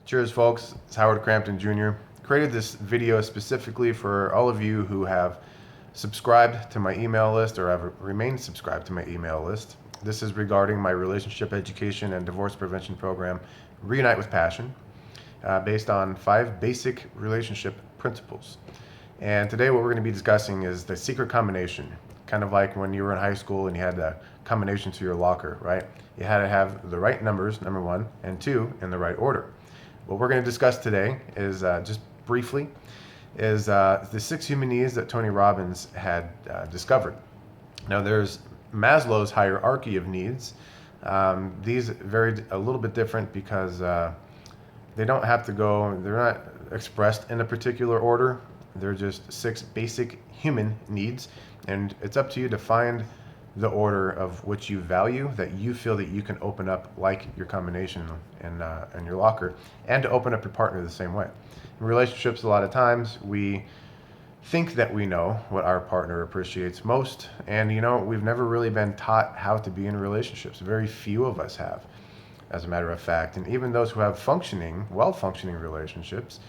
Cheers, folks. It's Howard Crampton Jr. Created this video specifically for all of you who have subscribed to my email list or have remained subscribed to my email list. This is regarding my relationship education and divorce prevention program, Reunite with Passion, based on 5 basic relationship principles. And today what we're going to be discussing is the secret combination, kind of like when you were in high school and you had the combination to your locker, right? You had to have the right numbers, number 1, and 2, in the right order. What we're going to discuss today is, just briefly, is the 6 human needs that Tony Robbins had discovered. Now there's Maslow's hierarchy of needs. These vary a little bit different because they don't have to go, they're not expressed in a particular order. They're just 6 basic human needs, and it's up to you to find the order of which you value, that you feel that you can open up, like your combination in your locker, and to open up your partner the same way. In relationships, a lot of times we think that we know what our partner appreciates most, and we've never really been taught how to be in relationships. Very few of us have, as a matter of fact. And even those who have well-functioning relationships,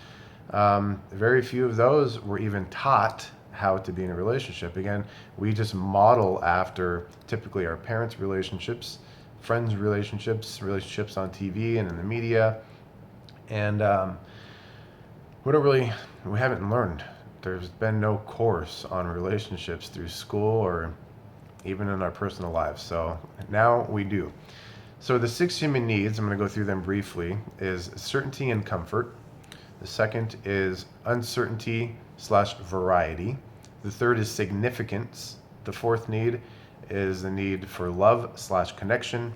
very few of those were even taught how to be in a relationship. Again, we just model after typically our parents' relationships, friends' relationships on TV and in the media, and we haven't learned. There's been no course on relationships through school or even in our personal lives. So now we do. So the 6 human needs, I'm going to go through them briefly, is certainty and comfort. The second is uncertainty/variety. The third is significance. The fourth need is the need for love/connection.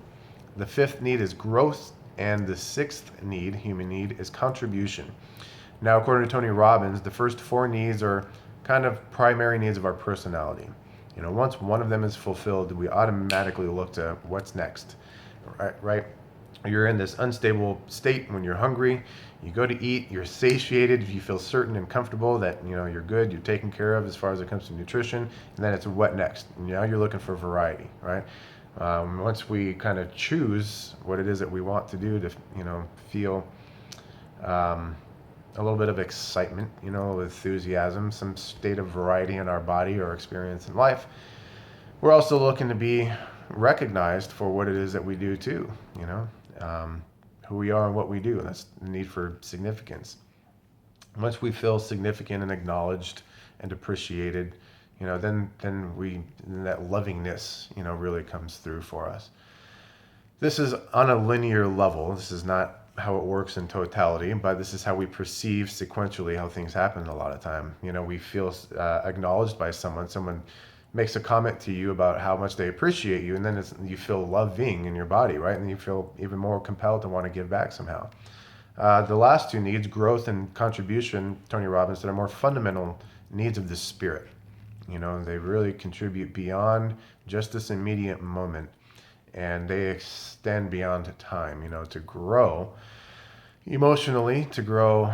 The fifth need is growth. And the 6th need, human need, is contribution. Now, according to Tony Robbins, the first 4 needs are kind of primary needs of our personality. Once one of them is fulfilled, we automatically look to what's next, right? You're in this unstable state when you're hungry. You go to eat, you're satiated, you feel certain and comfortable that you're good, you're taken care of as far as it comes to nutrition, and then it's what next? Now you're looking for variety, right? Once we kind of choose what it is that we want to do to feel a little bit of excitement, enthusiasm, some state of variety in our body or experience in life, we're also looking to be recognized for what it is that we do too, who we are and what we do. That's the need for significance. Once we feel significant and acknowledged and appreciated, then that lovingness, really comes through for us. This is on a linear level. This is not how it works in totality, but this is how we perceive sequentially how things happen a lot of time. We feel acknowledged by someone. Someone makes a comment to you about how much they appreciate you, and then you feel loving in your body, right? And you feel even more compelled to want to give back somehow. The last 2 needs, growth and contribution, Tony Robbins said, are more fundamental needs of the spirit. They really contribute beyond just this immediate moment, and they extend beyond time, to grow emotionally, to grow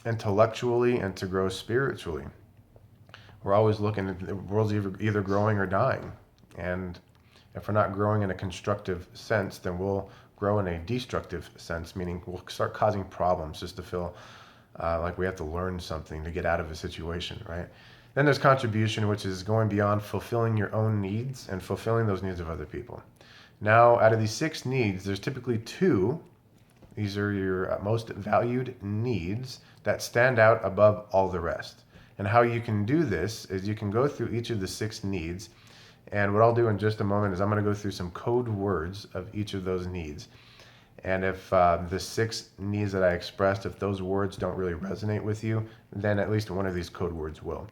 intellectually, and to grow spiritually. We're always looking at the world's either growing or dying. And if we're not growing in a constructive sense, then we'll grow in a destructive sense, meaning we'll start causing problems just to feel like we have to learn something to get out of a situation, right? Then there's contribution, which is going beyond fulfilling your own needs and fulfilling those needs of other people. Now, out of these 6 needs, there's typically 2. These are your most valued needs that stand out above all the rest. And how you can do this is you can go through each of the 6 needs. And what I'll do in just a moment is I'm going to go through some code words of each of those needs. And if the 6 needs that I expressed, if those words don't really resonate with you, then at least one of these code words will.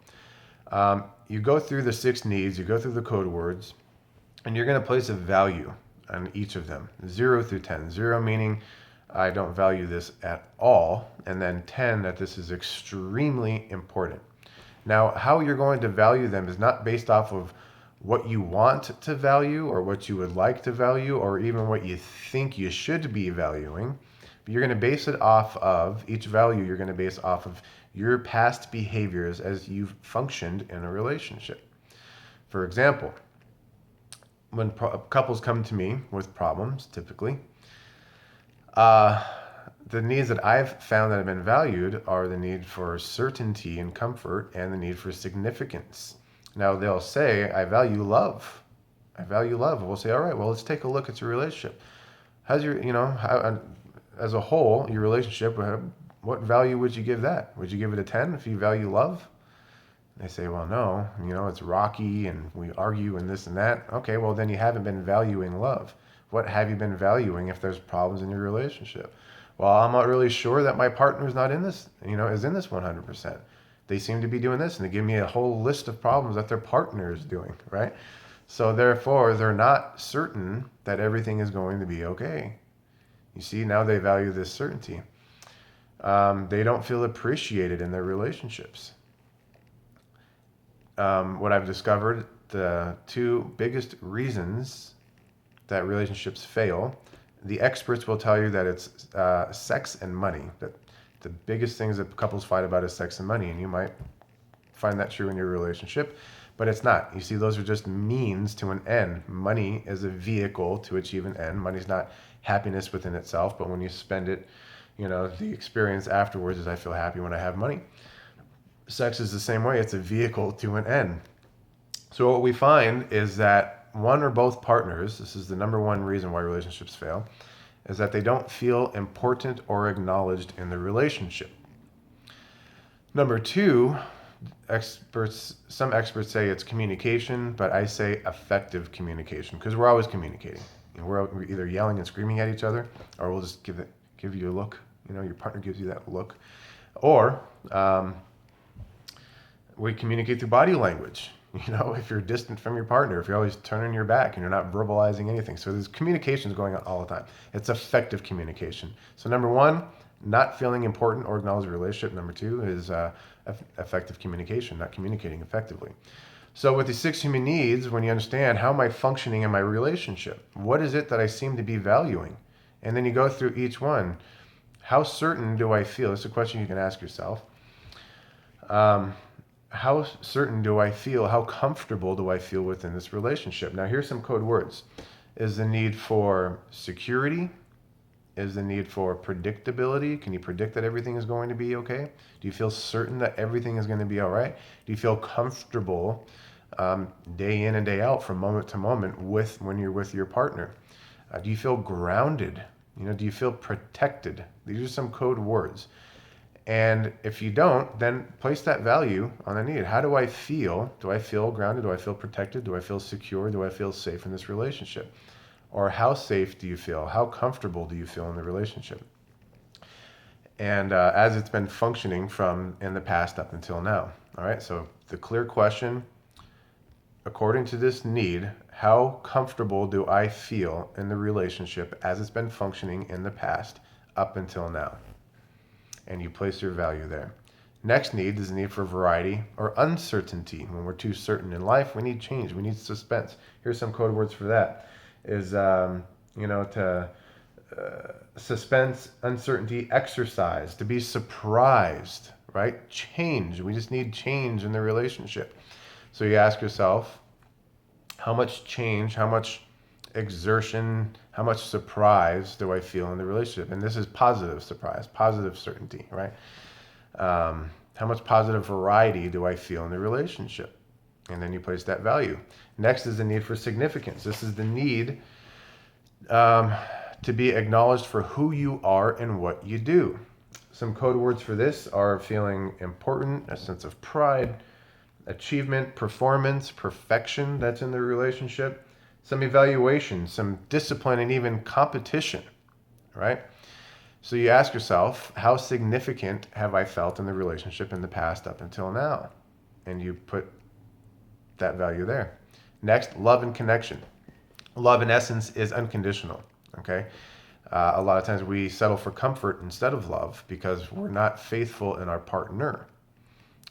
You go through the 6 needs, you go through the code words, and you're going to place a value on each of them, 0 through 10. 0 meaning I don't value this at all, and then 10 that this is extremely important. Now, how you're going to value them is not based off of what you want to value or what you would like to value or even what you think you should be valuing. But you're going to base it off of, each value you're going to base off of your past behaviors as you've functioned in a relationship. For example, when couples come to me with problems, typically, the needs that I've found that have been valued are the need for certainty and comfort and the need for significance. Now they'll say, I value love. I value love. We'll say, all right, well, let's take a look at your relationship. How's your, as a whole, your relationship, what value would you give that? Would you give it a 10 if you value love? They say, well, no, it's rocky and we argue and this and that. Okay, well, then you haven't been valuing love. What have you been valuing if there's problems in your relationship? Well, I'm not really sure that my partner's not in this, is in this 100%. They seem to be doing this, and they give me a whole list of problems that their partner is doing, right? So therefore, they're not certain that everything is going to be okay. You see, now they value this certainty. They don't feel appreciated in their relationships. What I've discovered, the two biggest reasons that relationships fail, the experts will tell you that it's sex and money. That the biggest things that couples fight about is sex and money, and you might find that true in your relationship, but it's not. You see, those are just means to an end. Money is a vehicle to achieve an end. Money's not happiness within itself, but when you spend it, the experience afterwards is I feel happy when I have money. Sex is the same way. It's a vehicle to an end. So what we find is that one or both partners, this is the number one reason why relationships fail, is that they don't feel important or acknowledged in the relationship. Number two, some experts say it's communication, but I say effective communication, because we're always communicating. We're either yelling and screaming at each other, or we'll just give you a look. Your partner gives you that look, or we communicate through body language. If you're distant from your partner, if you're always turning your back and you're not verbalizing anything. So there's communications going on all the time. It's effective communication. So number one, not feeling important or acknowledged in a relationship. Number two is effective communication, not communicating effectively. So with the 6 human needs, when you understand how am I functioning in my relationship, what is it that I seem to be valuing? And then you go through each one. How certain do I feel? It's a question you can ask yourself. How certain do I feel? How comfortable do I feel within this relationship? Now, here's some code words. Is the need for security? Is the need for predictability? Can you predict that everything is going to be okay? Do you feel certain that everything is going to be all right? Do you feel comfortable day in and day out from moment to moment when you're with your partner? Do you feel grounded? Do you feel protected? These are some code words. And if you don't, then place that value on the need. How do I feel? Do I feel grounded? Do I feel protected? Do I feel secure? Do I feel safe in this relationship? Or how safe do you feel? How comfortable do you feel in the relationship? And as it's been functioning from in the past up until now. All right, so the clear question, according to this need, how comfortable do I feel in the relationship as it's been functioning in the past up until now? And you place your value there. Next need is the need for variety or uncertainty. When we're too certain in life, we need change. We need suspense. Here's some code words for that. Is suspense, uncertainty, exercise, to be surprised, right? Change. We just need change in the relationship. So you ask yourself, how much change, how much exertion, how much surprise do I feel in the relationship? And this is positive surprise, positive certainty, right? How much positive variety do I feel in the relationship? And then you place that value. Next is the need for significance. This is the need to be acknowledged for who you are and what you do. Some code words for this are feeling important, a sense of pride, achievement, performance, perfection that's in the relationship, some evaluation, some discipline, and even competition, right? So you ask yourself, how significant have I felt in the relationship in the past up until now? And you put that value there. Next, love and connection. Love, in essence, is unconditional, okay? A lot of times we settle for comfort instead of love because we're not faithful in our partner.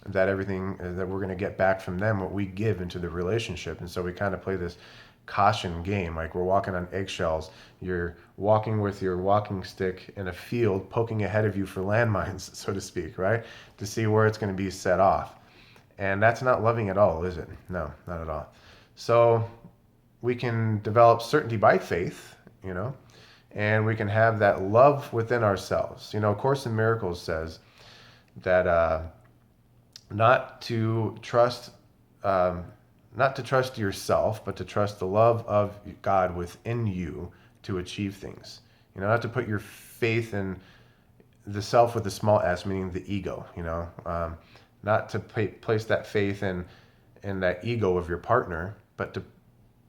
That we're going to get back from them what we give into the relationship. And so we kind of play this caution game, like we're walking on eggshells. You're walking with your walking stick in a field, poking ahead of you for landmines, so to speak, right? To see where it's going to be set off. And that's not loving at all, is it? No, not at all. So we can develop certainty by faith, and we can have that love within ourselves. A Course in Miracles says that not to trust not to trust yourself, but to trust the love of God within you to achieve things. Not to put your faith in the self with a small s, meaning the ego. Not to place that faith in that ego of your partner, but to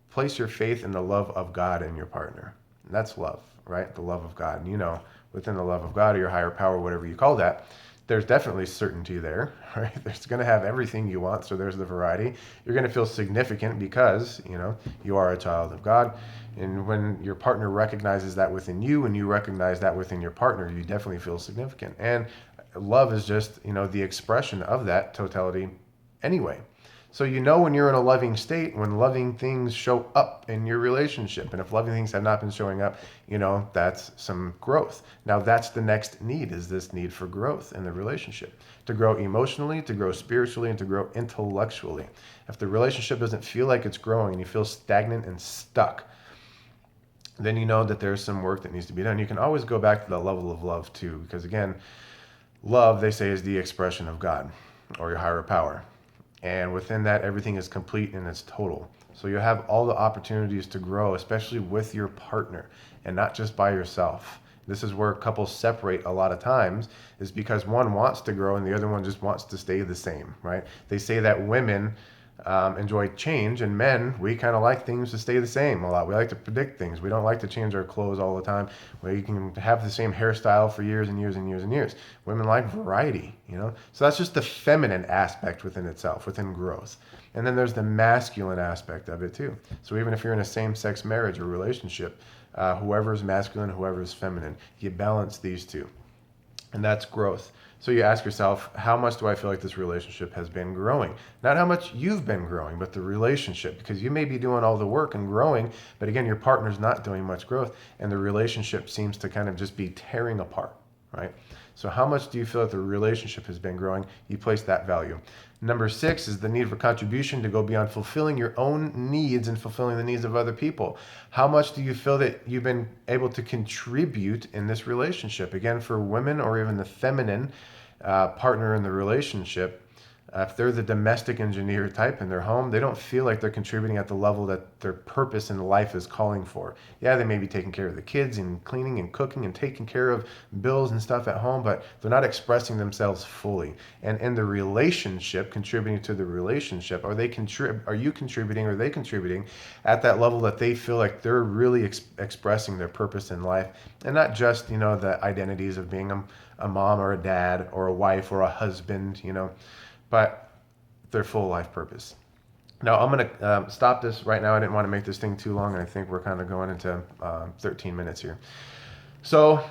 place your faith in the love of God in your partner. And that's love, right? The love of God. And within the love of God or your higher power, whatever you call that, there's definitely certainty there, right? There's going to have everything you want, so there's the variety. You're going to feel significant because, you are a child of God. And when your partner recognizes that within you and you recognize that within your partner, you definitely feel significant. And love is just, the expression of that totality anyway. So when you're in a loving state, when loving things show up in your relationship. And if loving things have not been showing up, that's some growth. Now that's the next need, is this need for growth in the relationship. To grow emotionally, to grow spiritually, and to grow intellectually. If the relationship doesn't feel like it's growing and you feel stagnant and stuck, then you know that there's some work that needs to be done. You can always go back to that level of love too, because again, love, they say, is the expression of God or your higher power. And within that, everything is complete and it's total. So you have all the opportunities to grow, especially with your partner and not just by yourself. This is where couples separate a lot of times, is because one wants to grow and the other one just wants to stay the same, right? They say that women enjoy change, and men, we kind of like things to stay the same a lot. We like to predict things. We don't like to change our clothes all the time. We can have the same hairstyle for years and years and years and years. Women like variety, So that's just the feminine aspect within itself, within growth. And then there's the masculine aspect of it too. So even if you're in a same-sex marriage or relationship, whoever's masculine, whoever's feminine, you balance these two. And that's growth. So you ask yourself, how much do I feel like this relationship has been growing? Not how much you've been growing, but the relationship. Because you may be doing all the work and growing, but again, your partner's not doing much growth, and the relationship seems to kind of just be tearing apart, right? So how much do you feel that the relationship has been growing? You place that value. Number 6 is the need for contribution, to go beyond fulfilling your own needs and fulfilling the needs of other people. How much do you feel that you've been able to contribute in this relationship? Again, for women or even the feminine partner in the relationship, if they're the domestic engineer type in their home, they don't feel like they're contributing at the level that their purpose in life is calling for. Yeah, they may be taking care of the kids and cleaning and cooking and taking care of bills and stuff at home, but they're not expressing themselves fully. And in the relationship, contributing to the relationship, are you contributing, or are they contributing at that level that they feel like they're really expressing their purpose in life, and not just, the identities of being a mom or a dad or a wife or a husband, but their full life purpose. Now, I'm going to stop this right now. I didn't want to make this thing too long, and I think we're kind of going into 13 minutes here. So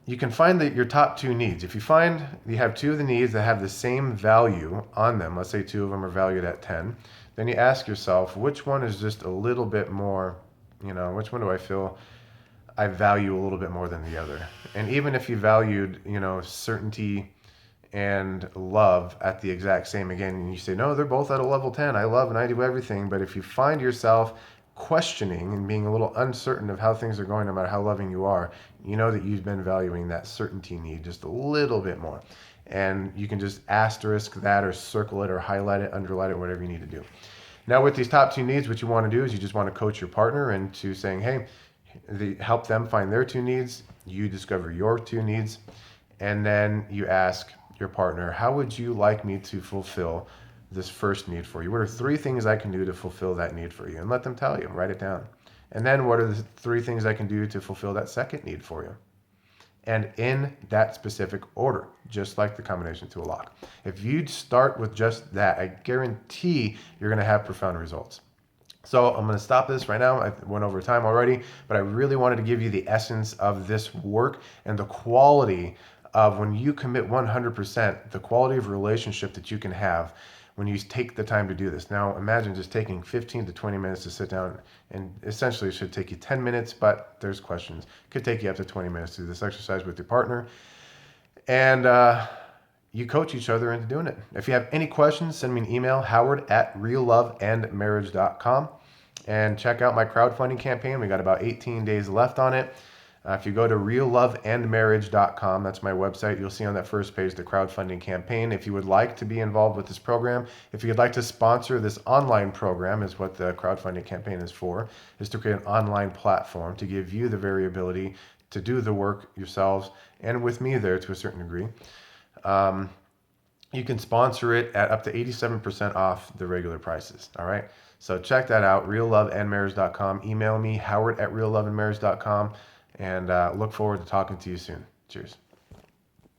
you can find your top 2 needs. If you find you have 2 of the needs that have the same value on them, let's say 2 of them are valued at 10, then you ask yourself, which one is just a little bit more, which one do I feel I value a little bit more than the other? And even if you valued, certainty and love at the exact same, again, and you say, no, they're both at a level 10. I love and I do everything. But if you find yourself questioning and being a little uncertain of how things are going, no matter how loving you are, you know that you've been valuing that certainty need just a little bit more. And you can just asterisk that or circle it or highlight it, underline it, whatever you need to do. Now, with these top 2 needs, what you want to do is you just want to coach your partner into saying, hey, help them find their 2 needs. You discover your 2 needs. And then you ask your partner, how would you like me to fulfill this first need for you? What are 3 things I can do to fulfill that need for you? And let them tell you, write it down. And then what are the 3 things I can do to fulfill that second need for you? And in that specific order, just like the combination to a lock. If you start with just that, I guarantee you're going to have profound results. So I'm going to stop this right now. I went over time already, but I really wanted to give you the essence of this work and the quality of, when you commit 100%, the quality of relationship that you can have when you take the time to do this. Now, imagine just taking 15 to 20 minutes to sit down, and essentially it should take you 10 minutes, but there's questions. It could take you up to 20 minutes to do this exercise with your partner. And you coach each other into doing it. If you have any questions, send me an email, howard@realloveandmarriage.com. And check out my crowdfunding campaign. We got about 18 days left on it. If you go to realloveandmarriage.com, that's my website, you'll see on that first page the crowdfunding campaign. If you would like to be involved with this program, if you'd like to sponsor this online program, is what the crowdfunding campaign is for, is to create an online platform to give you the variability to do the work yourselves and with me there to a certain degree. You can sponsor it at up to 87% off the regular prices. All right. So check that out, realloveandmarriage.com. Email me, howard@realloveandmarriage.com, and look forward to talking to you soon. Cheers.